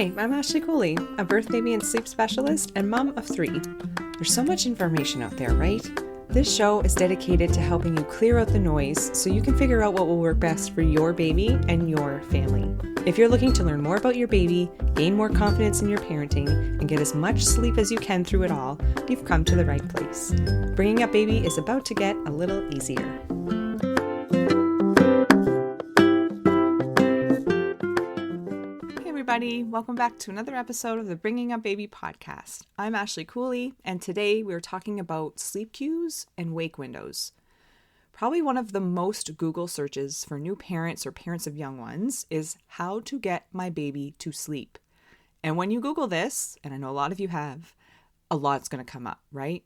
Hi, I'm Ashley Cooley, a birth, baby, and sleep specialist and mom of 3. There's so much information out there, right? This show is dedicated to helping you clear out the noise so you can figure out what will work best for your baby and your family. If you're looking to learn more about your baby, gain more confidence in your parenting, and get as much sleep as you can through it all, you've come to the right place. Bringing up baby is about to get a little easier. Everybody, welcome back to another episode of the Bringing Up Baby podcast. I'm Ashley Cooley, and today we're talking about sleep cues and wake windows. Probably one of the most Google searches for new parents or parents of young ones is how to get my baby to sleep. And when you Google this, and I know a lot of you have, a lot's going to come up, right?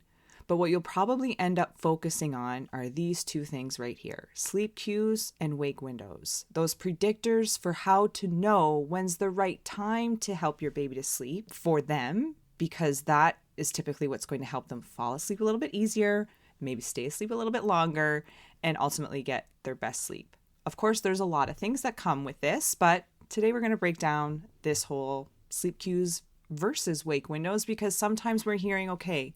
But what you'll probably end up focusing on are these two things right here: sleep cues and wake windows. Those predictors for how to know when's the right time to help your baby to sleep for them, because that is typically what's going to help them fall asleep a little bit easier, maybe stay asleep a little bit longer, and ultimately get their best sleep. Of course, there's a lot of things that come with this, but today we're going to break down this whole sleep cues versus wake windows, because sometimes we're hearing, okay,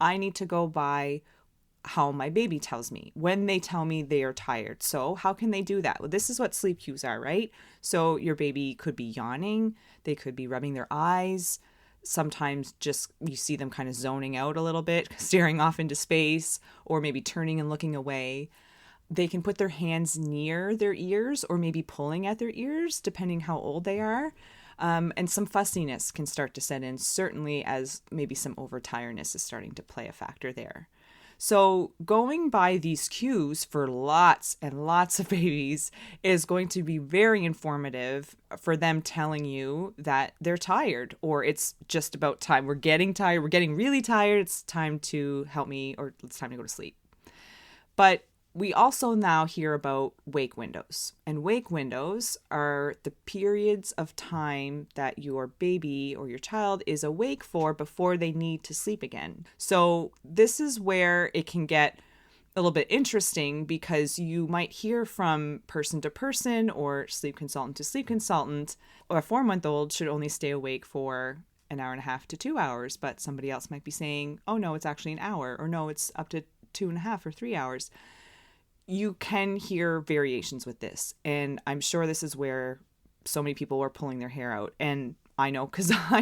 I need to go by how my baby tells me, when they tell me they are tired. So how can they do that? Well, this is what sleep cues are, right? So your baby could be yawning. They could be rubbing their eyes. Sometimes just you see them kind of zoning out a little bit, staring off into space, or maybe turning and looking away. They can put their hands near their ears or maybe pulling at their ears, depending how old they are. And some fussiness can start to set in, certainly as maybe some overtiredness is starting to play a factor there. So going by these cues for lots and lots of babies is going to be very informative for them telling you that they're tired, or it's just about time. We're getting tired. We're getting really tired. It's time to help me, or it's time to go to sleep. But we also now hear about wake windows, and wake windows are the periods of time that your baby or your child is awake for before they need to sleep again. So this is where it can get a little bit interesting, because you might hear from person to person or sleep consultant to sleep consultant, or a 4-month-old should only stay awake for an hour and a half to 2 hours, but somebody else might be saying, oh no, it's actually an hour, or no, it's up to 2.5 or 3 hours. You can hear variations with this, and I'm sure this is where so many people were pulling their hair out. And I know, because I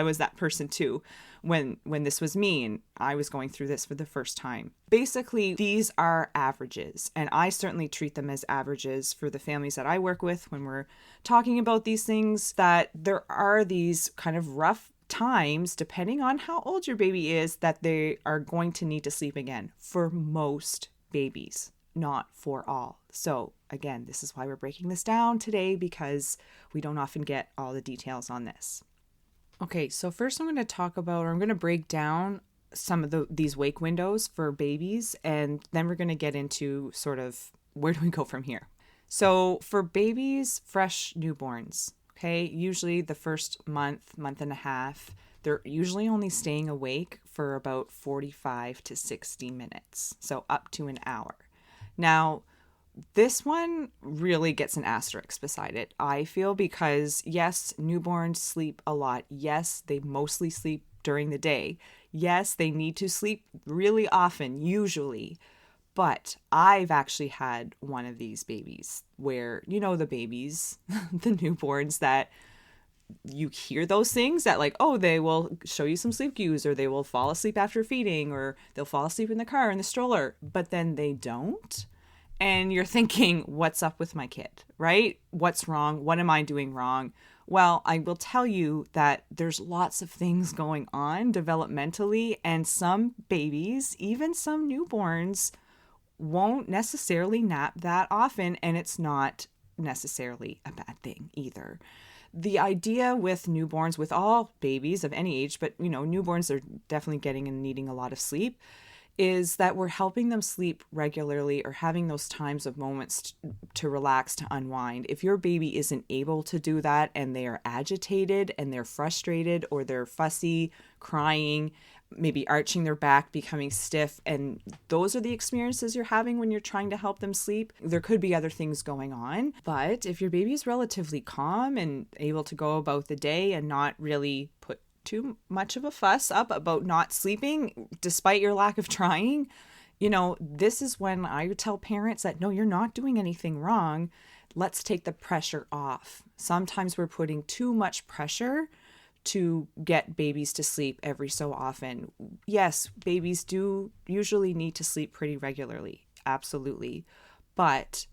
was that person too when this was me and I was going through this for the first time. Basically, these are averages, and I certainly treat them as averages for the families that I work with when we're talking about these things, that there are these kind of rough times, depending on how old your baby is, that they are going to need to sleep again for most babies. Not for all. So again, this is why we're breaking this down today, because we don't often get all the details on this. Okay, so first I'm going to talk about, or I'm going to break down some of these wake windows for babies, and then we're going to get into sort of where do we go from here. So for babies, fresh newborns, okay, usually the first month and a half, they're usually only staying awake for about 45 to 60 minutes, so up to an hour. Now, this one really gets an asterisk beside it, I feel, because yes, newborns sleep a lot. Yes, they mostly sleep during the day. Yes, they need to sleep really often, usually. But I've actually had one of these babies where, you know, the babies, the newborns, that you hear those things that like, oh, they will show you some sleep cues, or they will fall asleep after feeding, or they'll fall asleep in the car, in the stroller, but then they don't. And you're thinking, what's up with my kid, right? What's wrong? What am I doing wrong? Well, I will tell you that there's lots of things going on developmentally, and some babies, even some newborns, won't necessarily nap that often, and it's not necessarily a bad thing either. The idea with newborns, with all babies of any age, but you know, newborns are definitely getting and needing a lot of sleep, is that we're helping them sleep regularly, or having those times of moments to relax, to unwind. If your baby isn't able to do that, and they are agitated and they're frustrated, or they're fussy, crying, maybe arching their back, becoming stiff. And those are the experiences you're having when you're trying to help them sleep. There could be other things going on. But if your baby is relatively calm and able to go about the day and not really put too much of a fuss up about not sleeping, despite your lack of trying, this is when I would tell parents that, no, you're not doing anything wrong. Let's take the pressure off. Sometimes we're putting too much pressure to get babies to sleep every so often. Yes, babies do usually need to sleep pretty regularly. Absolutely. But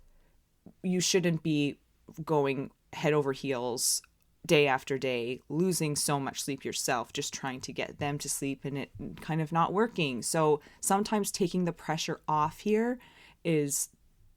you shouldn't be going head over heels day after day, losing so much sleep yourself, just trying to get them to sleep and it kind of not working. So sometimes taking the pressure off here is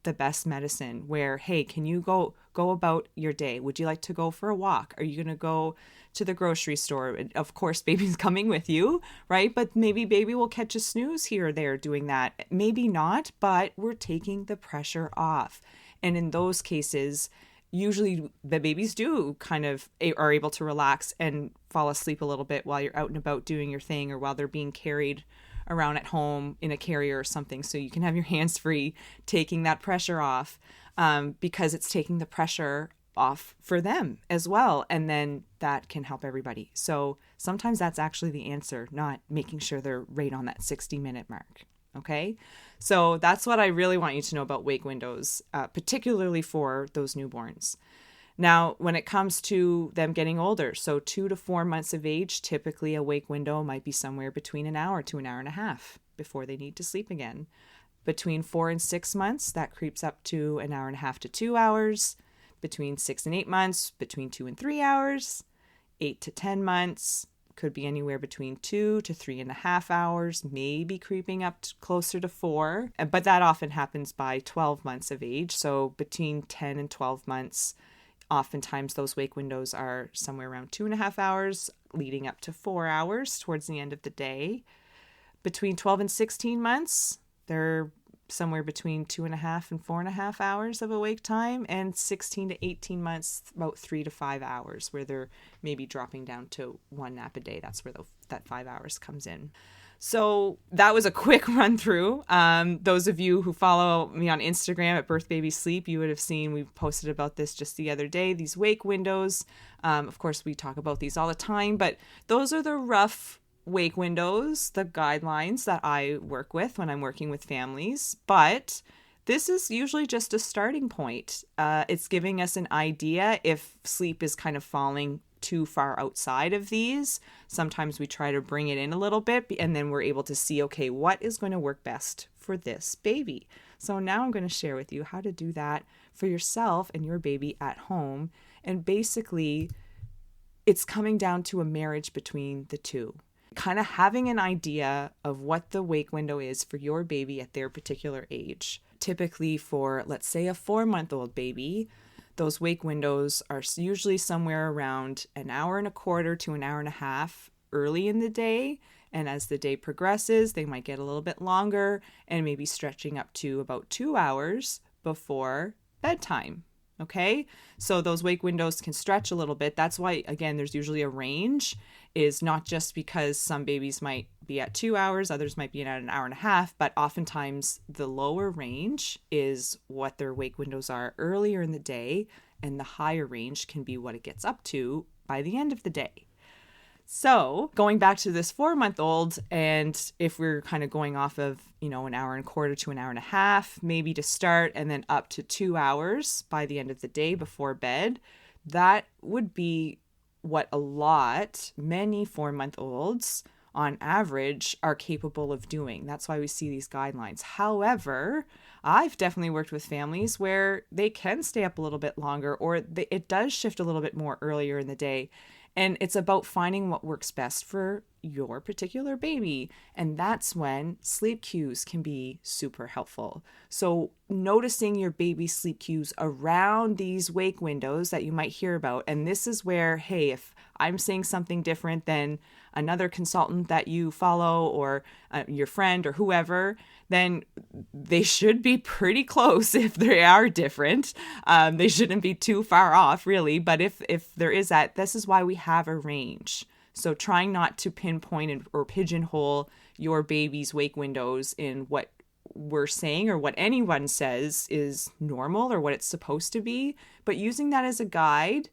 the best medicine, where, hey, can you go about your day? Would you like to go for a walk? Are you going to go to the grocery store? Of course, baby's coming with you, right? But maybe baby will catch a snooze here or there doing that. Maybe not, but we're taking the pressure off. And in those cases, usually the babies do kind of are able to relax and fall asleep a little bit while you're out and about doing your thing, or while they're being carried around at home in a carrier or something, so you can have your hands free, taking that pressure off, because it's taking the pressure off for them as well. And then that can help everybody. So sometimes that's actually the answer, not making sure they're right on that 60-minute mark. Okay. So that's what I really want you to know about wake windows, particularly for those newborns. Now, when it comes to them getting older, so 2 to 4 months of age, typically a wake window might be somewhere between an hour to an hour and a half before they need to sleep again. Between 4 and 6 months, that creeps up to an hour and a half to 2 hours. Between 6 and 8 months, between 2 and 3 hours. 8 to 10 months, could be anywhere between 2 to 3.5 hours, maybe creeping up to closer to 4. But that often happens by 12 months of age. So between 10 and 12 months, oftentimes those wake windows are somewhere around 2.5 hours, leading up to 4 hours towards the end of the day. Between 12 and 16 months, they're somewhere between 2.5 and 4.5 hours of awake time, and 16 to 18 months, about 3 to 5 hours, where they're maybe dropping down to 1 nap a day. That's where that 5 hours comes in. So that was a quick run through. Those of you who follow me on Instagram at Birth Baby Sleep, you would have seen we've posted about this just the other day, these wake windows. Of course, we talk about these all the time, but those are the rough wake windows, the guidelines that I work with when I'm working with families. But this is usually just a starting point. It's giving us an idea if sleep is kind of falling too far outside of these. Sometimes we try to bring it in a little bit, and then we're able to see, okay, what is going to work best for this baby? So now I'm going to share with you how to do that for yourself and your baby at home. And basically, it's coming down to a marriage between the two. Kind of having an idea of what the wake window is for your baby at their particular age. Typically for, let's say, a 4-month-old baby, those wake windows are usually somewhere around an hour and a quarter to an hour and a half early in the day. And as the day progresses, they might get a little bit longer and maybe stretching up to about 2 hours before bedtime. Okay, so those wake windows can stretch a little bit. That's why, again, there's usually a range, is not just because some babies might be at 2 hours, others might be at an hour and a half, but oftentimes the lower range is what their wake windows are earlier in the day, and the higher range can be what it gets up to by the end of the day. So going back to this 4-month-old, and if we're kind of going off of, an hour and a quarter to an hour and a half, maybe to start, and then up to 2 hours by the end of the day before bed, that would be what many 4-month-olds on average are capable of doing. That's why we see these guidelines. However, I've definitely worked with families where they can stay up a little bit longer, or it does shift a little bit more earlier in the day. And it's about finding what works best for your particular baby. And that's when sleep cues can be super helpful. So noticing your baby's sleep cues around these wake windows that you might hear about. And this is where, hey, if I'm saying something different than another consultant that you follow, or your friend or whoever, then they should be pretty close if they are different. They shouldn't be too far off, really. But if there is that, this is why we have a range. So trying not to pinpoint or pigeonhole your baby's wake windows in what we're saying or what anyone says is normal or what it's supposed to be, but using that as a guide,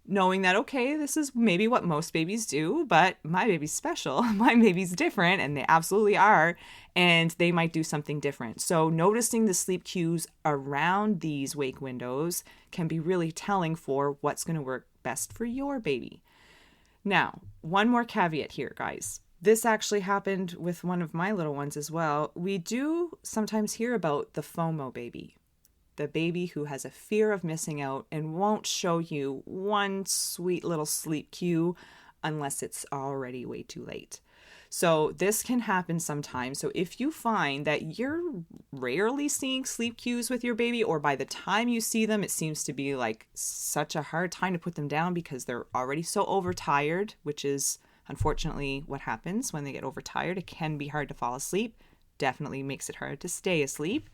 knowing that, okay, this is maybe what most babies do, but my baby's special. My baby's different, and they absolutely are, and they might do something different. So noticing the sleep cues around these wake windows can be really telling for what's going to work best for your baby. Now, one more caveat here, guys. This actually happened with one of my little ones as well. We do sometimes hear about the FOMO baby, the baby who has a fear of missing out and won't show you one sweet little sleep cue unless it's already way too late. So this can happen sometimes. So if you find that you're rarely seeing sleep cues with your baby, or by the time you see them, it seems to be like such a hard time to put them down because they're already so overtired, which is unfortunately what happens when they get overtired. It can be hard to fall asleep. Definitely makes it hard to stay asleep.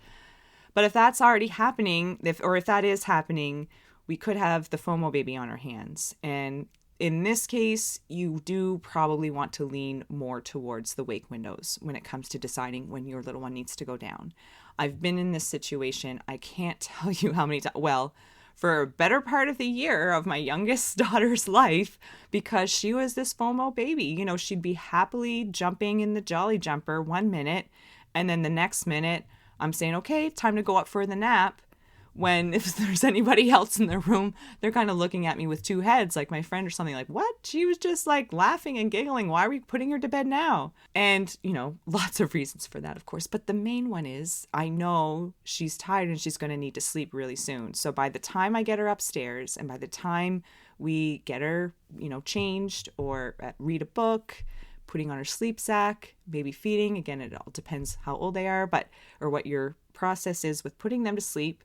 But if that's already happening, if that is happening, we could have the FOMO baby on our hands. And in this case, you do probably want to lean more towards the wake windows when it comes to deciding when your little one needs to go down. I've been in this situation. I can't tell you how many times. Well, for a better part of the year of my youngest daughter's life, because she was this FOMO baby. You know, she'd be happily jumping in the Jolly Jumper 1 minute, and then the next minute, I'm saying, okay, time to go up for the nap. When if there's anybody else in the room, they're kind of looking at me with two heads, like my friend or something, like, what? She was just like laughing and giggling. Why are we putting her to bed now? And, you know, lots of reasons for that, of course. But the main one is I know she's tired and she's going to need to sleep really soon. So by the time I get her upstairs and by the time we get her, you know, changed or read a book, putting on her sleep sack, baby feeding, again, it all depends how old they are, or what your process is with putting them to sleep.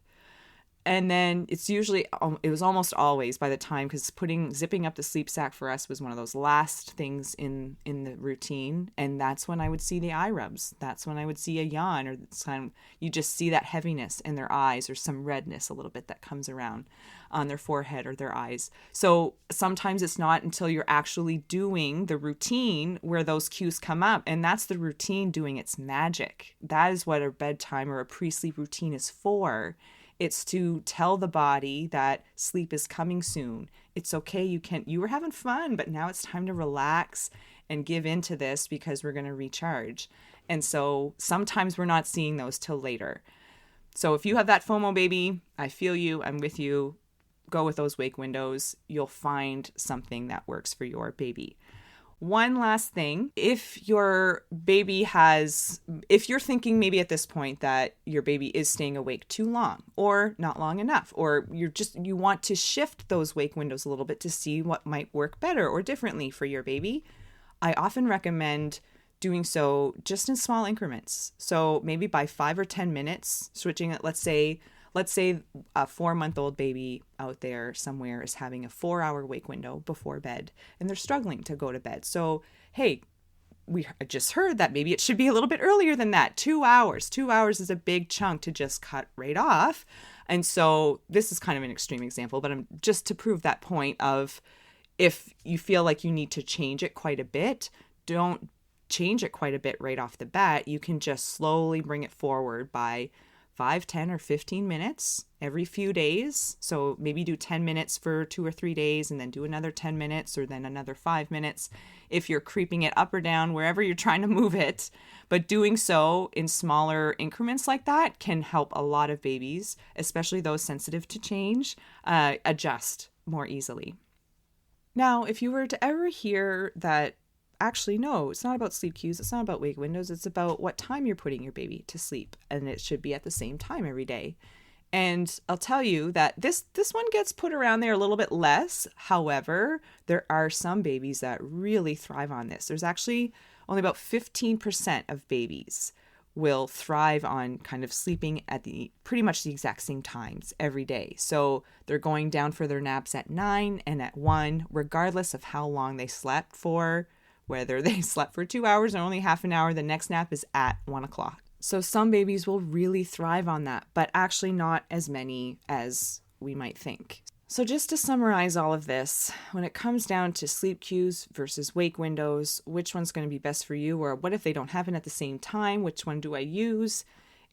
And then it's usually, it was almost always by the time, because zipping up the sleep sack for us was one of those last things in the routine. And that's when I would see the eye rubs. That's when I would see a yawn, or you just see that heaviness in their eyes, or some redness a little bit that comes around on their forehead or their eyes. So sometimes it's not until you're actually doing the routine where those cues come up. And that's the routine doing its magic. That is what a bedtime or a pre-sleep routine is for. It's to tell the body that sleep is coming soon. It's okay. You were having fun, but now it's time to relax and give into this because we're going to recharge. And so sometimes we're not seeing those till later. So if you have that FOMO baby, I feel you. I'm with you. Go with those wake windows. You'll find something that works for your baby. One last thing, if you're thinking maybe at this point that your baby is staying awake too long or not long enough, or you want to shift those wake windows a little bit to see what might work better or differently for your baby, I often recommend doing so just in small increments. So maybe by 5 or 10 minutes, switching it, let's say a 4-month-old baby out there somewhere is having a 4-hour wake window before bed and they're struggling to go to bed. So, hey, we just heard that maybe it should be a little bit earlier than that. 2 hours. 2 hours is a big chunk to just cut right off. And so this is kind of an extreme example, but I'm just to prove that point of if you feel like you need to change it quite a bit, don't change it quite a bit right off the bat. You can just slowly bring it forward by 5, 10, or 15 minutes every few days. So maybe do 10 minutes for 2 or 3 days and then do another 10 minutes or then another 5 minutes if you're creeping it up or down, wherever you're trying to move it. But doing so in smaller increments like that can help a lot of babies, especially those sensitive to change, adjust more easily. Now, if you were to ever hear that actually, no, it's not about sleep cues. It's not about wake windows. It's about what time you're putting your baby to sleep. And it should be at the same time every day. And I'll tell you that this one gets put around there a little bit less. However, there are some babies that really thrive on this. There's actually only about 15% of babies will thrive on kind of sleeping at pretty much the exact same times every day. So they're going down for their naps at 9 and at 1, regardless of how long they slept for. Whether they slept for 2 hours or only half an hour, the next nap is at 1 o'clock. So some babies will really thrive on that, but actually not as many as we might think. So just to summarize all of this, when it comes down to sleep cues versus wake windows, which one's going to be best for you? Or what if they don't happen at the same time? Which one do I use?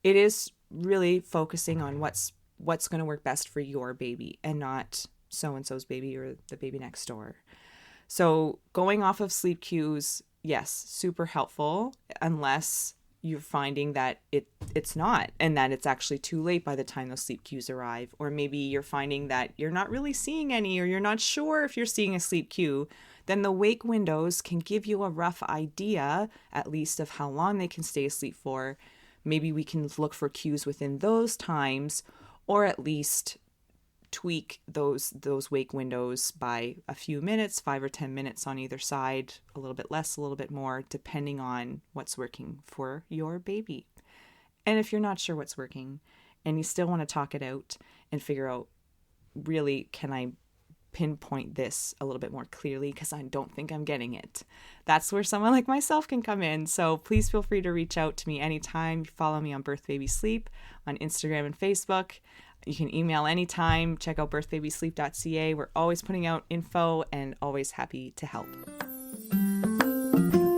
It is really focusing on what's going to work best for your baby and not so-and-so's baby or the baby next door. So going off of sleep cues, yes, super helpful, unless you're finding that it's not, and that it's actually too late by the time those sleep cues arrive. Or maybe you're finding that you're not really seeing any, or you're not sure if you're seeing a sleep cue. Then the wake windows can give you a rough idea, at least, of how long they can stay asleep for. Maybe we can look for cues within those times, or at least tweak those wake windows by a few minutes, 5 or 10 minutes on either side, a little bit less, a little bit more, depending on what's working for your baby. And if you're not sure what's working and you still want to talk it out and figure out, really, can I pinpoint this a little bit more clearly because I don't think I'm getting it, that's where someone like myself can come in. So please feel free to reach out to me anytime. Follow me on Birth Baby Sleep on Instagram and Facebook. You can email anytime. Check out birthbabysleep.ca. We're always putting out info and always happy to help.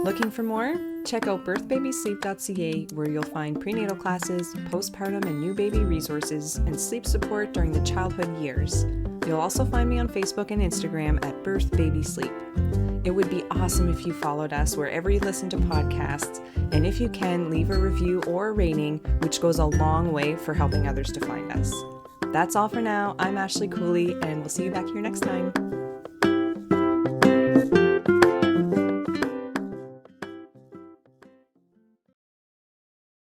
Looking for more? Check out birthbabysleep.ca, where you'll find prenatal classes, postpartum and new baby resources, and sleep support during the childhood years. You'll also find me on Facebook and Instagram at Birth Baby Sleep. It would be awesome if you followed us wherever you listen to podcasts, and if you can, leave a review or a rating, which goes a long way for helping others to find us. That's all for now. I'm Ashley Cooley, and we'll see you back here next time.